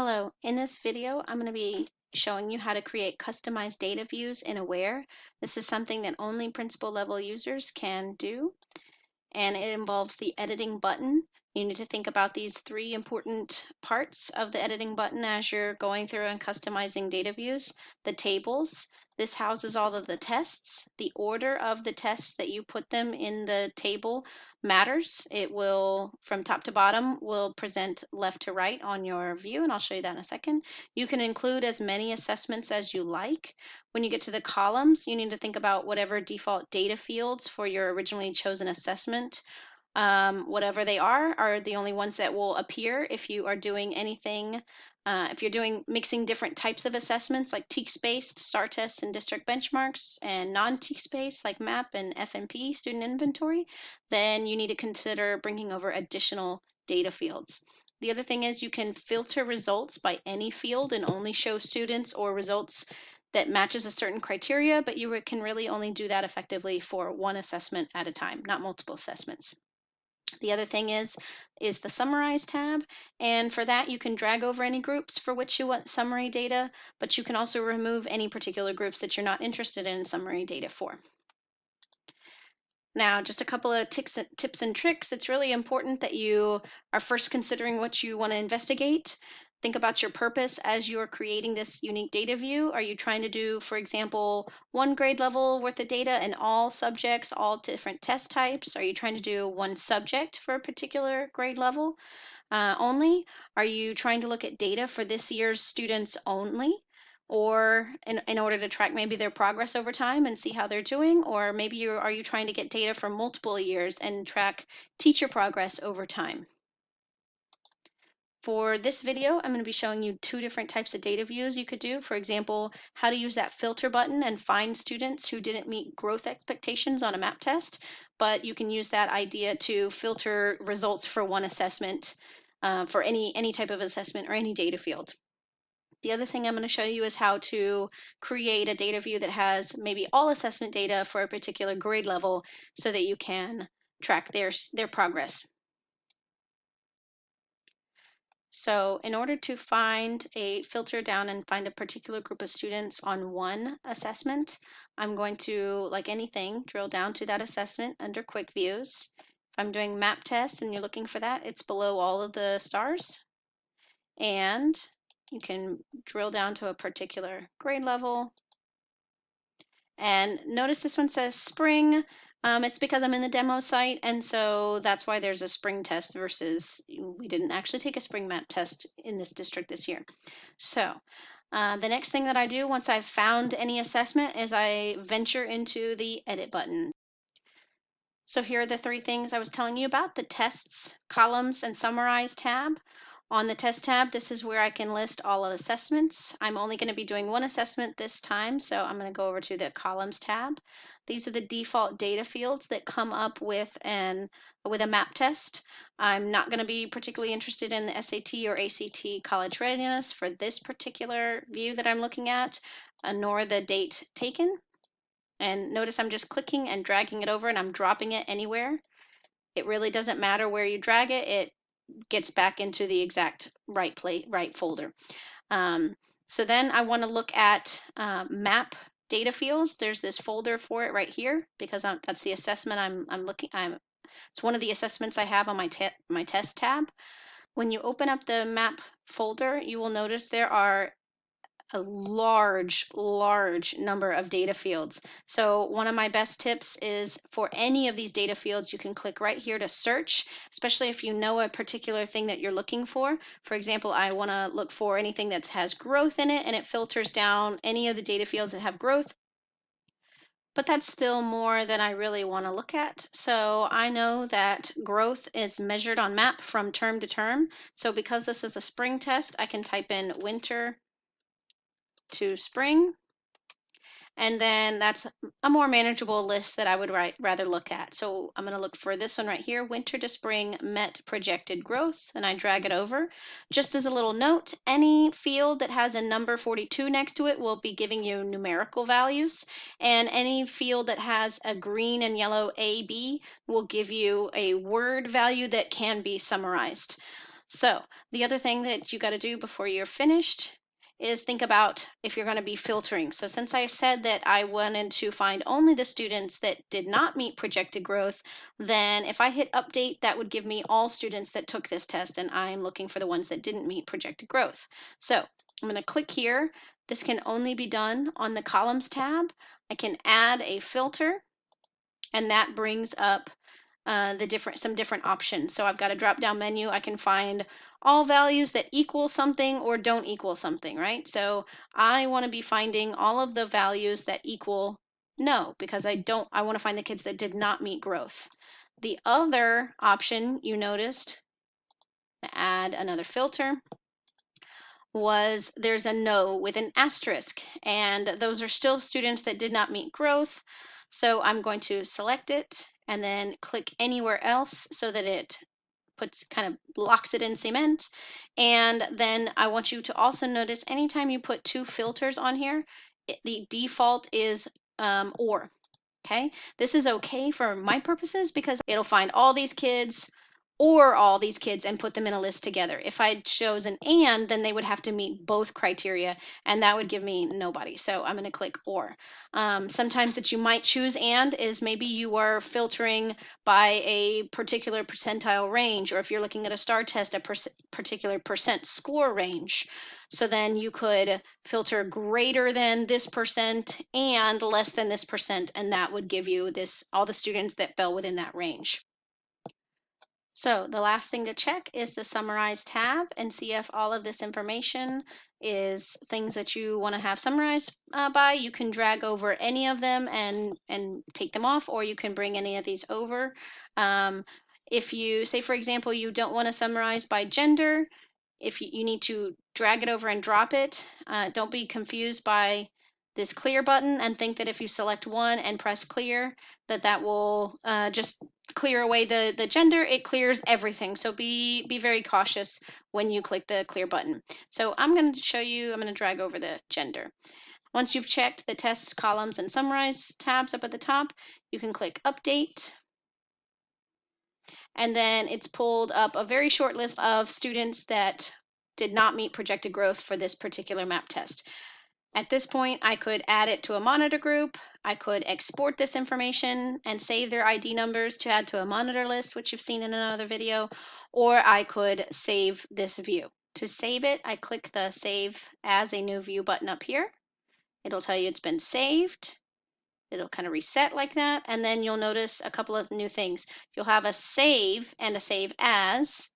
Hello, in this video, I'm going to be showing you how to create customized data views in Aware. This is something that only principal level users can do, and it involves the editing button. You need to think about these three important parts of the editing button as you're going through and customizing data views. The tables, this houses all of the tests. The order of the tests that you put them in the table matters. It will, from top to bottom, will present left to right on your view, and I'll show you that in a second. You can include as many assessments as you like. When you get to the columns, you need to think about whatever default data fields for your originally chosen assessment, whatever they are the only ones that will appear if you are doing anything. If you're doing mixing different types of assessments like TEKS-based STAR tests and district benchmarks and non-TEKS-based like MAP and FNP student inventory, then you need to consider bringing over additional data fields. The other thing is you can filter results by any field and only show students or results that matches a certain criteria, but you can really only do that effectively for one assessment at a time, not multiple assessments. The other thing is the Summarize tab, and for that you can drag over any groups for which you want summary data, but you can also remove any particular groups that you're not interested in summary data for. Now, just a couple of tips and tricks. It's really important that you are first considering what you want to investigate. Think about your purpose as you're creating this unique data view. Are you trying to do, for example, one grade level worth of data in all subjects, all different test types? Are you trying to do one subject for a particular grade level only? Are you trying to look at data for this year's students only? Or in order to track maybe their progress over time and see how they're doing? Or maybe are you trying to get data from multiple years and track teacher progress over time? For this video, I'm going to be showing you two different types of data views you could do. For example, how to use that filter button and find students who didn't meet growth expectations on a MAP test, but you can use that idea to filter results for one assessment, for any type of assessment or any data field. The other thing I'm going to show you is how to create a data view that has maybe all assessment data for a particular grade level so that you can track their progress. So in order to filter down and find a particular group of students on one assessment, I'm going to, like anything, drill down to that assessment under Quick Views. If I'm doing MAP tests and you're looking for that, it's below all of the stars. And you can drill down to a particular grade level. And notice this one says spring. It's because I'm in the demo site, and so that's why there's a spring test versus we didn't actually take a spring map test in this district this year. So the next thing that I do once I've found any assessment is I venture into the edit button. So here are the three things I was telling you about: the tests, columns, and summarize tab. On the test tab, this is where I can list all of assessments. I'm only going to be doing one assessment this time, so I'm going to go over to the columns tab. These are the default data fields that come up with a MAP test. I'm not going to be particularly interested in the SAT or ACT college readiness for this particular view that I'm looking at, nor the date taken. And notice I'm just clicking and dragging it over, and I'm dropping it anywhere. It really doesn't matter where you drag it. It gets back into the exact right folder. So then I want to look at map data fields. There's this folder for it right here because that's the assessment it's one of the assessments I have on my test tab. When you open up the map folder, you will notice there are a large number of data fields. So one of my best tips is for any of these data fields, you can click right here to search, especially if you know a particular thing that you're looking for. For example, I want to look for anything that has growth in it, and it filters down any of the data fields that have growth. But that's still more than I really want to look at. So I know that growth is measured on MAP from term to term. So because this is a spring test, I can type in winter to spring, and then that's a more manageable list that I would rather look at. So I'm going to look for this one right here, winter to spring met projected growth, and I drag it over. Just as a little note, any field that has a number 42 next to it will be giving you numerical values, and any field that has a green and yellow AB will give you a word value that can be summarized. So the other thing that you got to do before you're finished is think about if you're going to be filtering. So since I said that I wanted to find only the students that did not meet projected growth, then if I hit update, that would give me all students that took this test, and I'm looking for the ones that didn't meet projected growth. So I'm going to click here. This can only be done on the columns tab. I can add a filter, and that brings up some different options. So I've got a drop down menu. I can find all values that equal something or don't equal something, right? So I want to be finding all of the values that equal no, because I want to find the kids that did not meet growth. The other option you noticed, to add another filter, was there's a no with an asterisk, and those are still students that did not meet growth. So I'm going to select it and then click anywhere else so that it kind of locks it in cement. And then I want you to also notice anytime you put two filters on here, the default is or. Okay, this is okay for my purposes because it'll find all these kids or all these kids and put them in a list together. If I chose an and, then they would have to meet both criteria, and that would give me nobody. So I'm going to click or. Sometimes that you might choose and is maybe you are filtering by a particular percentile range, or if you're looking at a STAR test, a particular percent score range. So then you could filter greater than this percent and less than this percent, and that would give you all the students that fell within that range. So the last thing to check is the Summarize tab and see if all of this information is things that you want to have summarized by. You can drag over any of them and take them off, or you can bring any of these over. If you say, for example, you don't want to summarize by gender, if you need to drag it over and drop it, don't be confused by this clear button and think that if you select one and press clear, that will just clear away the gender. It clears everything. So be very cautious when you click the clear button. So I'm going to show you, I'm going to drag over the gender. Once you've checked the tests, columns, and summarize tabs up at the top, you can click update. And then it's pulled up a very short list of students that did not meet projected growth for this particular map test. At this point, I could add it to a monitor group. I could export this information and save their ID numbers to add to a monitor list, which you've seen in another video, or I could save this view. To save it, I click the Save as a New View button up here. It'll tell you it's been saved. It'll kind of reset like that, and then you'll notice a couple of new things. You'll have a save and a save as,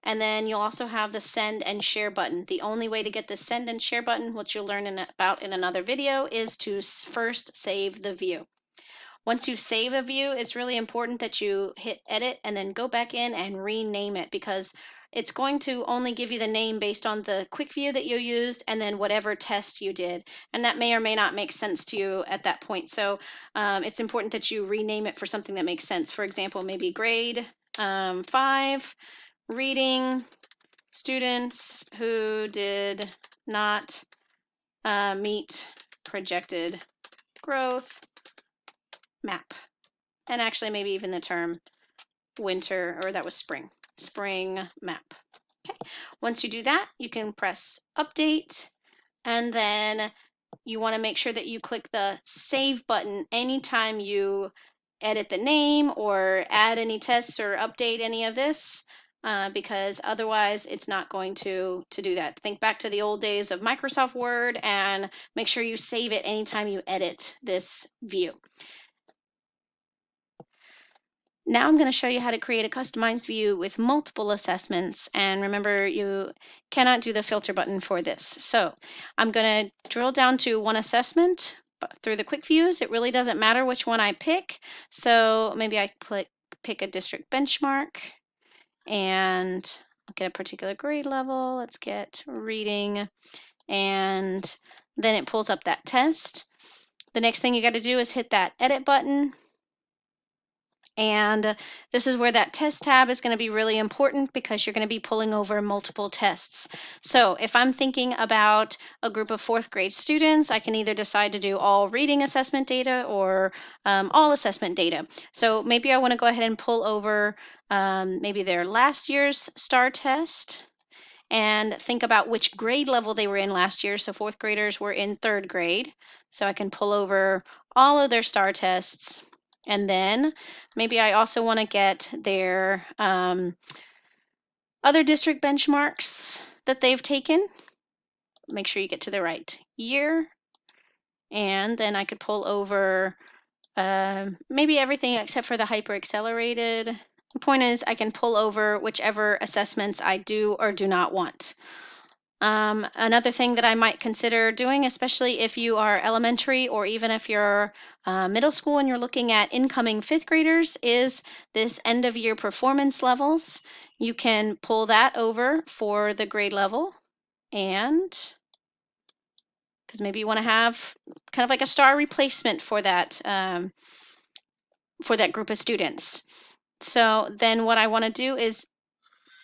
and then you'll also have the send and share button. The only way to get the send and share button, which you'll learn about in another video, is to first save the view. Once you save a view, it's really important that you hit edit and then go back in and rename it, because it's going to only give you the name based on the quick view that you used and then whatever test you did. And that may or may not make sense to you at that point. So it's important that you rename it for something that makes sense. For example, maybe grade 5 reading students who did not meet projected growth map. And actually maybe even the term winter, or that was spring map. Okay, once you do that, you can press update, and then you want to make sure that you click the save button anytime you edit the name or add any tests or update any of this, because otherwise it's not going to do that. Think back to the old days of Microsoft Word and make sure you save it anytime you edit this view. Now I'm going to show you how to create a customized view with multiple assessments, and remember you cannot do the filter button for this. So I'm going to drill down to one assessment through the quick views. It really doesn't matter which one I pick, so maybe I pick a district benchmark and I'll get a particular grade level. Let's get reading, and then it pulls up that test. The next thing you got to do is hit that edit button. And this is where that test tab is going to be really important, because you're going to be pulling over multiple tests. So if I'm thinking about a group of 4th grade students, I can either decide to do all reading assessment data or all assessment data. So maybe I want to go ahead and pull over maybe their last year's STAR test, and think about which grade level they were in last year. So fourth graders were in third grade. So I can pull over all of their STAR tests. And then maybe I also want to get their other district benchmarks that they've taken. Make sure you get to the right year. And then I could pull over maybe everything except for the hyper-accelerated. The point is I can pull over whichever assessments I do or do not want. Another thing that I might consider doing, especially if you are elementary or even if you're middle school and you're looking at incoming fifth graders, is this end of year performance levels. You can pull that over for the grade level, and because maybe you want to have kind of like a star replacement for that group of students. So then what I want to do is,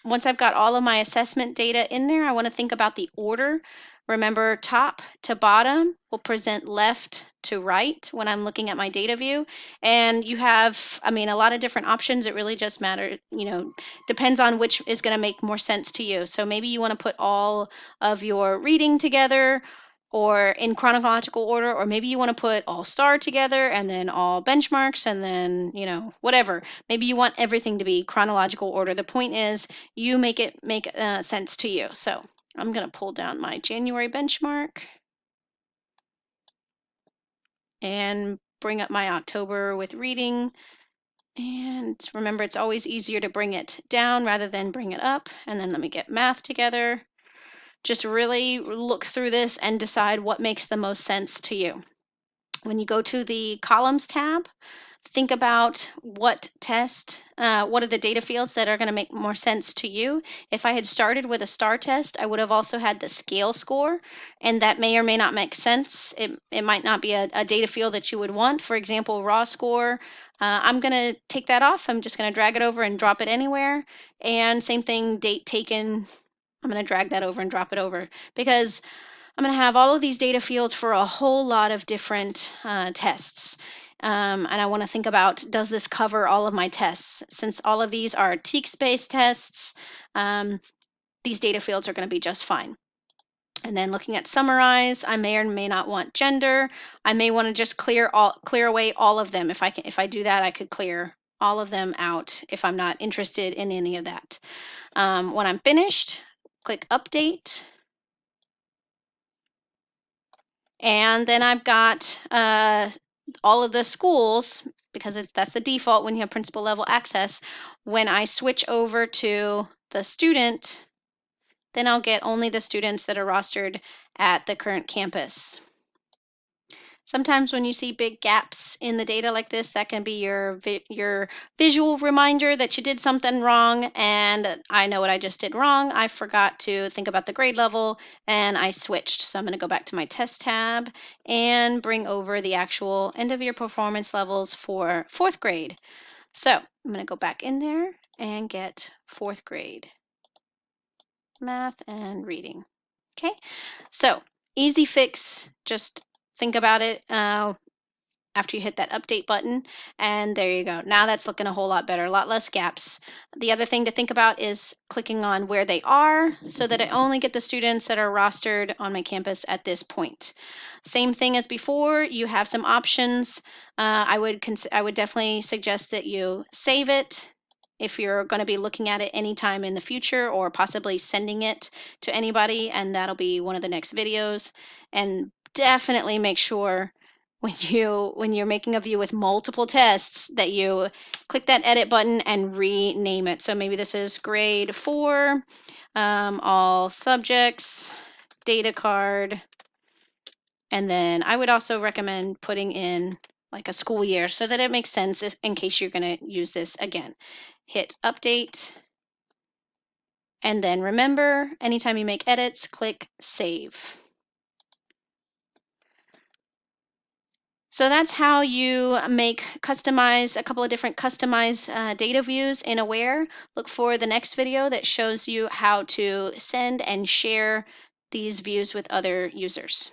once I've got all of my assessment data in there, I want to think about the order. Remember, top to bottom will present left to right when I'm looking at my data view. And you have, I mean, a lot of different options. It really just matters, depends on which is going to make more sense to you. So maybe you want to put all of your reading together or in chronological order, or maybe you want to put all STAR together and then all benchmarks and then, whatever. Maybe you want everything to be chronological order. The point is you make it make sense to you. So I'm going to pull down my January benchmark and bring up my October with reading. And remember, it's always easier to bring it down rather than bring it up. And then let me get math together. Just really look through this and decide what makes the most sense to you. When you go to the columns tab, think about what are the data fields that are going to make more sense to you. If I had started with a STAR test, I would have also had the scale score, and that may or may not make sense. It might not be a data field that you would want. For example, raw score, I'm going to take that off. I'm just going to drag it over and drop it anywhere. And same thing, date taken, I'm going to drag that over and drop it over, because I'm going to have all of these data fields for a whole lot of different tests. And I want to think about, does this cover all of my tests? Since all of these are TEKS-based tests, these data fields are going to be just fine. And then looking at summarize, I may or may not want gender. I may want to just clear away all of them. If I do that, I could clear all of them out if I'm not interested in any of that. When I'm finished, click update. And then I've got all of the schools, because that's the default when you have principal level access. When I switch over to the student, then I'll get only the students that are rostered at the current campus. Sometimes when you see big gaps in the data like this, that can be your visual reminder that you did something wrong, and I know what I just did wrong. I forgot to think about the grade level, and I switched. So I'm going to go back to my test tab and bring over the actual end of year performance levels for fourth grade. So I'm going to go back in there and get fourth grade math and reading. Okay, so easy fix, just think about it after you hit that update button, and there you go. Now that's looking a whole lot better, a lot less gaps. The other thing to think about is clicking on where they are so that I only get the students that are rostered on my campus at this point. Same thing as before, you have some options. I would definitely suggest that you save it if you're going to be looking at it anytime in the future, or possibly sending it to anybody, and that'll be one of the next videos. And definitely make sure when you're making a view with multiple tests that you click that edit button and rename it. So maybe this is grade 4, all subjects, data card, and then I would also recommend putting in like a school year so that it makes sense in case you're going to use this again. Hit update, and then remember, anytime you make edits, click save. So that's how you customize a couple of different customized data views in Aware. Look for the next video that shows you how to send and share these views with other users.